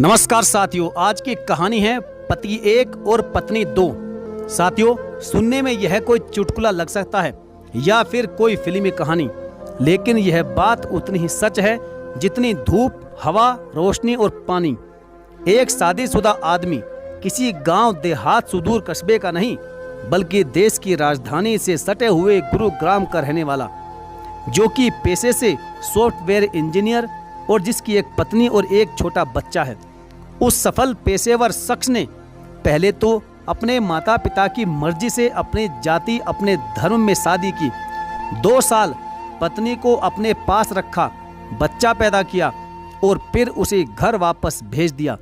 नमस्कार साथियों, आज की कहानी है पति एक और पत्नी दो। साथियों, सुनने में यह कोई चुटकुला लग सकता है या फिर कोई फिल्मी कहानी, लेकिन यह बात उतनी ही सच है जितनी धूप, हवा, रोशनी और पानी। एक शादीशुदा आदमी किसी गांव देहात सुदूर कस्बे का नहीं, बल्कि देश की राजधानी से सटे हुए गुरुग्राम का रहने वाला, जो कि पेशे से सॉफ्टवेयर इंजीनियर और जिसकी एक पत्नी और एक छोटा बच्चा है। उस सफल पेशेवर शख्स ने पहले तो अपने माता पिता की मर्जी से अपनी जाति, अपने धर्म में शादी की। 2 साल पत्नी को अपने पास रखा, बच्चा पैदा किया और फिर उसे घर वापस भेज दिया।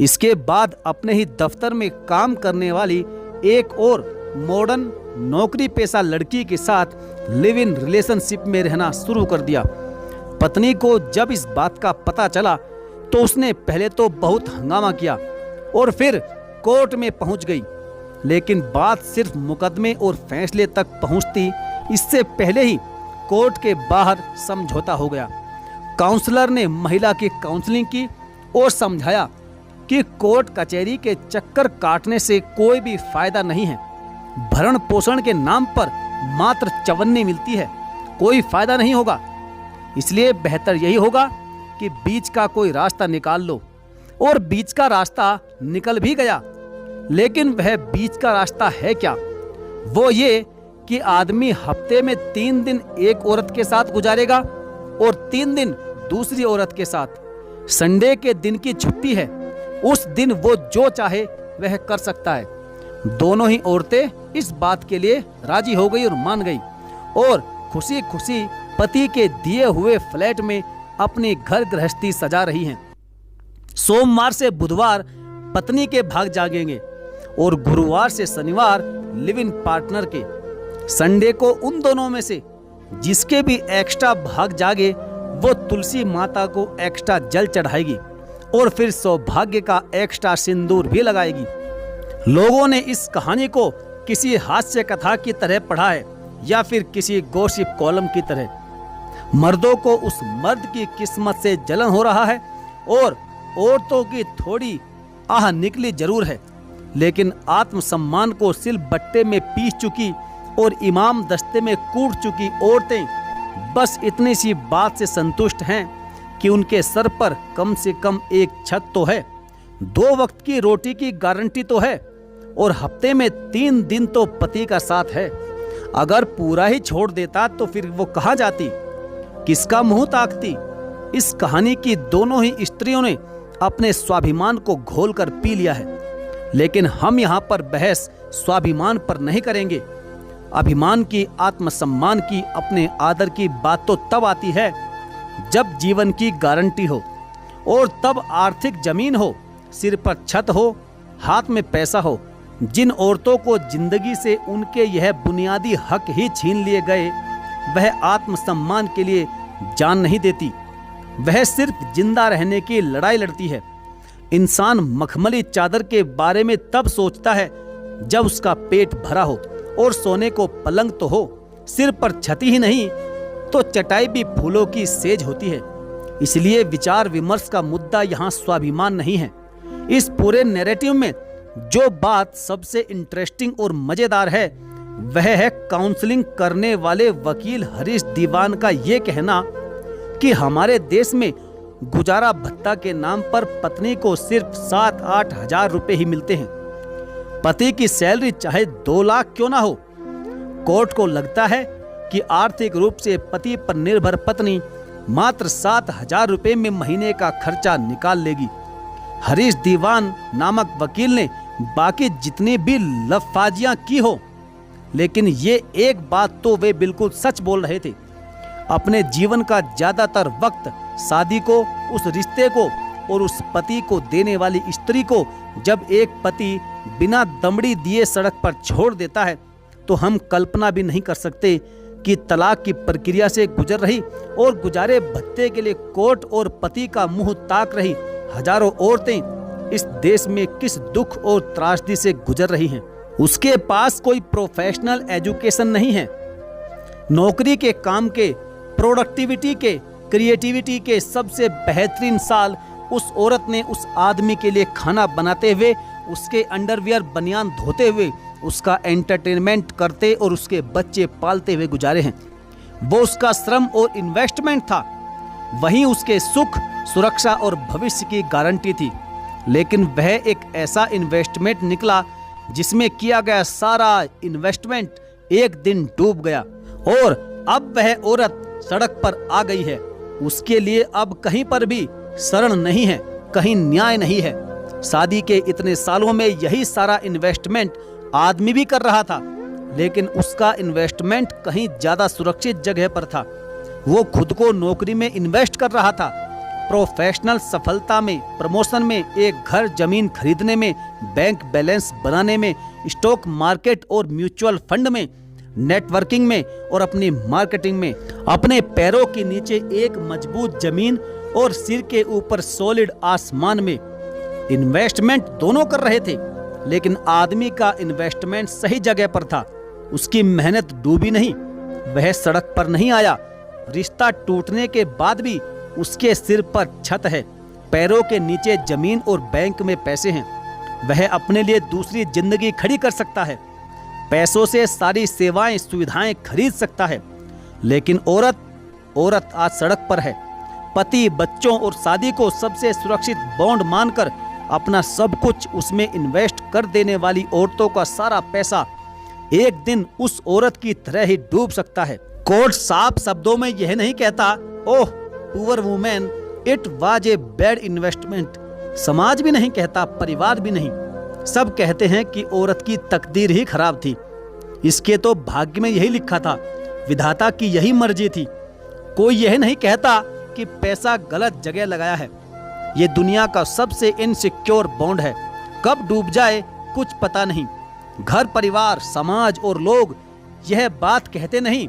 इसके बाद अपने ही दफ्तर में काम करने वाली एक और मॉडर्न नौकरी पेशा लड़की के साथ लिव इन रिलेशनशिप में रहना शुरू कर दिया। पत्नी को जब इस बात का पता चला तो उसने पहले तो बहुत हंगामा किया और फिर कोर्ट में पहुंच गई, लेकिन बात सिर्फ मुकदमे और फैसले तक पहुंचती इससे पहले ही कोर्ट के बाहर समझौता हो गया। काउंसलर ने महिला की काउंसलिंग की और समझाया कि कोर्ट कचहरी के चक्कर काटने से कोई भी फायदा नहीं है। भरण पोषण के नाम पर मात्र चवन्नी मिलती है, कोई फायदा नहीं होगा। इसलिए बेहतर यही होगा कि बीच का कोई रास्ता निकाल लो। और बीच का रास्ता निकल भी गया, लेकिन वह बीच का रास्ता है क्या? वो ये कि आदमी हफ्ते में 3 दिन एक औरत के साथ गुजारेगा और 3 दिन दूसरी औरत के साथ। संडे के दिन की छुट्टी है, उस दिन वो जो चाहे वह कर सकता है। दोनों ही औरतें इस बात के लिए राजी हो गई और मान गई और खुशी खुशी पति के दिए हुए फ्लैट में अपनी घर गृहस्थी सजा रही हैं। सोमवार से बुधवार पत्नी के भाग जागेंगे और गुरुवार से शनिवार लिव इन पार्टनर के। संडे को उन दोनों में से जिसके भी एक्स्ट्रा भाग जागे वो तुलसी माता को एक्स्ट्रा जल चढ़ाएगी और फिर सौभाग्य का एक्स्ट्रा सिंदूर भी लगाएगी। लोगों ने इस कहानी को किसी हास्य कथा की तरह पढ़ा है या फिर किसी गॉसिप कॉलम की तरह। मर्दों को उस मर्द की किस्मत से जलन हो रहा है और औरतों की थोड़ी आह निकली जरूर है, लेकिन आत्मसम्मान को सिल बट्टे में पीस चुकी और इमाम दस्ते में कूट चुकी औरतें बस इतनी सी बात से संतुष्ट हैं कि उनके सर पर कम से कम एक छत तो है, 2 वक्त की रोटी की गारंटी तो है और हफ्ते में 3 दिन तो पति का साथ है। अगर पूरा ही छोड़ देता तो फिर वो कहाँ जाती, किसका मुंह ताकती? इस कहानी की दोनों ही स्त्रियों ने अपने स्वाभिमान को घोलकर पी लिया है, लेकिन हम यहाँ पर बहस स्वाभिमान पर नहीं करेंगे। अभिमान की, आत्मसम्मान की, अपने आदर की बात तो तब आती है जब जीवन की गारंटी हो और तब आर्थिक जमीन हो, सिर पर छत हो, हाथ में पैसा हो। जिन औरतों को जिंदगी से उनके यह बुनियादी हक ही छीन लिए गए, वह आत्मसम्मान के लिए जान नहीं देती, वह सिर्फ जिंदा रहने की लड़ाई लड़ती है। इंसान मखमली चादर के बारे में तब सोचता है जब उसका पेट भरा हो और सोने को पलंग तो हो, सिर पर छती ही नहीं तो चटाई भी फूलों की सेज होती है। इसलिए विचार विमर्श का मुद्दा यहाँ स्वाभिमान नहीं है। इस पूरे नैरेटिव में जो बात सबसे इंटरेस्टिंग और मजेदार है वह है काउंसलिंग करने वाले वकील हरीश दीवान का ये कहना कि हमारे देश में गुजारा भत्ता के नाम पर पत्नी को सिर्फ 7-8 हजार रुपए ही मिलते हैं। पति की सैलरी चाहे 2 लाख क्यों ना हो। कोर्ट को लगता है कि आर्थिक रूप से पति पर निर्भर पत्नी मात्र 7 हजार रुपए में महीने का खर्चा निकाल लेगी। हरीश दीवान नामक वकील ने बाकी जितनी भी लफाजियां की हो, लेकिन ये एक बात तो वे बिल्कुल सच बोल रहे थे। अपने जीवन का ज्यादातर वक्त शादी को, उस रिश्ते को और उस पति को देने वाली स्त्री को जब एक पति बिना दमड़ी दिए सड़क पर छोड़ देता है तो हम कल्पना भी नहीं कर सकते कि तलाक की प्रक्रिया से गुजर रही और गुजारे भत्ते के लिए कोर्ट और पति का मुंह ताक रही हजारों औरतें इस देश में किस दुख और त्रासदी से गुजर रही हैं। उसके पास कोई प्रोफेशनल एजुकेशन नहीं है। नौकरी के, काम के, प्रोडक्टिविटी के, क्रिएटिविटी के सबसे बेहतरीन साल उस औरत ने उस आदमी के लिए खाना बनाते हुए, उसके अंडरवियर बनियान धोते हुए, उसका एंटरटेनमेंट करते और उसके बच्चे पालते हुए गुजारे हैं। वो उसका श्रम और इन्वेस्टमेंट था, वहीं उसके सुख, सुरक्षा और भविष्य की गारंटी थी। लेकिन वह एक ऐसा इन्वेस्टमेंट निकला जिसमें किया गया सारा इन्वेस्टमेंट एक दिन डूब गया और अब वह औरत सड़क पर आ गई है। उसके लिए अब कहीं पर भी शरण नहीं है, कहीं न्याय नहीं है। शादी के इतने सालों में यही सारा इन्वेस्टमेंट आदमी भी कर रहा था, लेकिन उसका इन्वेस्टमेंट कहीं ज्यादा सुरक्षित जगह पर था। वो खुद को नौकरी में इन्वेस्ट कर रहा था, प्रोफेशनल सफलता में, प्रमोशन में, एक घर जमीन खरीदने में, बैंक बैलेंस बनाने में, स्टॉक मार्केट और म्यूचुअल फंड में, नेटवर्किंग में और अपनी मार्केटिंग में। अपने पैरों के नीचे एक मजबूत जमीन और सिर के ऊपर सॉलिड आसमान में इन्वेस्टमेंट दोनों कर रहे थे। लेकिन आदमी का इन्वेस्टमेंट सही जगह पर था, उसकी मेहनत डूबी नहीं, वह सड़क पर नहीं आया। रिश्ता टूटने के बाद भी उसके सिर पर छत है, पैरों के नीचे जमीन और बैंक में पैसे हैं। वह अपने लिए दूसरी जिंदगी खड़ी कर सकता है, पैसों से सारी सेवाएं सुविधाएं खरीद सकता है। लेकिन औरत आज सड़क पर है। पति, बच्चों और शादी को सबसे सुरक्षित बॉन्ड मानकर अपना सब कुछ उसमें इन्वेस्ट कर देने वाली औरतों का सारा पैसा एक दिन उस औरत की तरह ही डूब सकता है। कोर्ट साफ शब्दों में यह नहीं कहता, oh poor women, it was a bad investment. समाज भी नहीं कहता, परिवार भी नहीं। सब कहते हैं कि औरत की तकदीर ही खराब थी, इसके तो भाग्य में यही लिखा था, विधाता की यही मर्जी थी। कोई यह नहीं कहता कि पैसा गलत जगह लगाया है। ये दुनिया का सबसे इनसिक्योर बॉन्ड है, कब डूब जाए कुछ पता नहीं। घर परिवार, समाज और लोग यह बात कहते नहीं,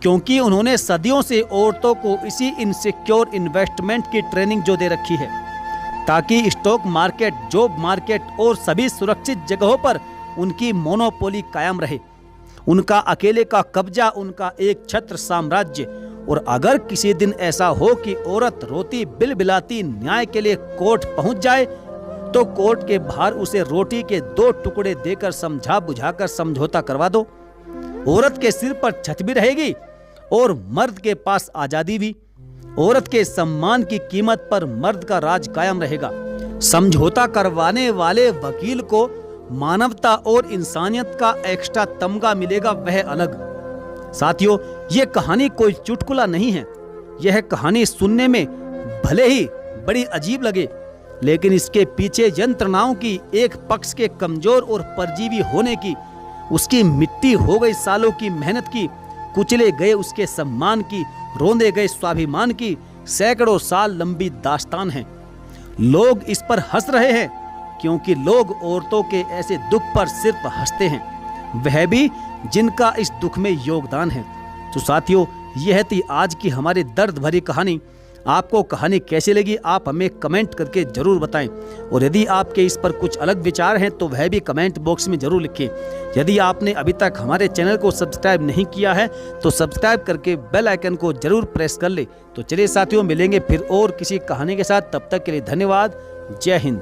क्योंकि उन्होंने सदियों से औरतों को इसी इनसिक्योर इन्वेस्टमेंट की ट्रेनिंग जो दे रखी है, ताकि स्टॉक मार्केट, जॉब मार्केट और सभी सुरक्षित जगहों पर उनकी मोनोपोली कायम रहे, उनका अकेले का कब्जा, उनका एक छत्र साम्राज्य। और अगर किसी दिन ऐसा हो कि औरत रोती बिलबिलाती न्याय के लिए कोर्ट पहुंच जाए, तो कोर्ट के बाहर उसे रोटी के 2 टुकड़े देकर समझा बुझाकर समझौता करवा दो। औरत के सिर पर छत भी रहेगी और मर्द के पास आजादी भी। औरत के सम्मान की कीमत पर मर्द का राज कायम रहेगा। समझौता करवाने वाले वकील को मानवता और इंसानियत का एक्स्ट्रा तमगा मिलेगा, वह अलग। साथियों, ये कहानी कोई चुटकुला नहीं है। यह कहानी सुनने में भले ही बड़ी अजीब लगे, लेकिन इसके पीछे यंत्रणाओं की, एक पक्ष के कमजोर और परजीवी होने की, उसकी मिट्टी हो गई सालों की मेहनत की, कुचले गए उसके सम्मान की, रोंदे गए स्वाभिमान की सैकड़ों साल लंबी दास्तान है। लोग इस पर हंस रहे हैं क्योंकि लोग औरतों के ऐसे दुख पर सिर्फ हंसते हैं, वह भी जिनका इस दुख में योगदान है। तो साथियों, यह थी आज की हमारी दर्द भरी कहानी। आपको कहानी कैसी लगी आप हमें कमेंट करके जरूर बताएं, और यदि आपके इस पर कुछ अलग विचार हैं तो वह भी कमेंट बॉक्स में जरूर लिखें। यदि आपने अभी तक हमारे चैनल को सब्सक्राइब नहीं किया है तो सब्सक्राइब करके बेल आइकन को जरूर प्रेस कर ले। तो चलिए साथियों, मिलेंगे फिर और किसी कहानी के साथ, तब तक के लिए धन्यवाद। जय हिंद।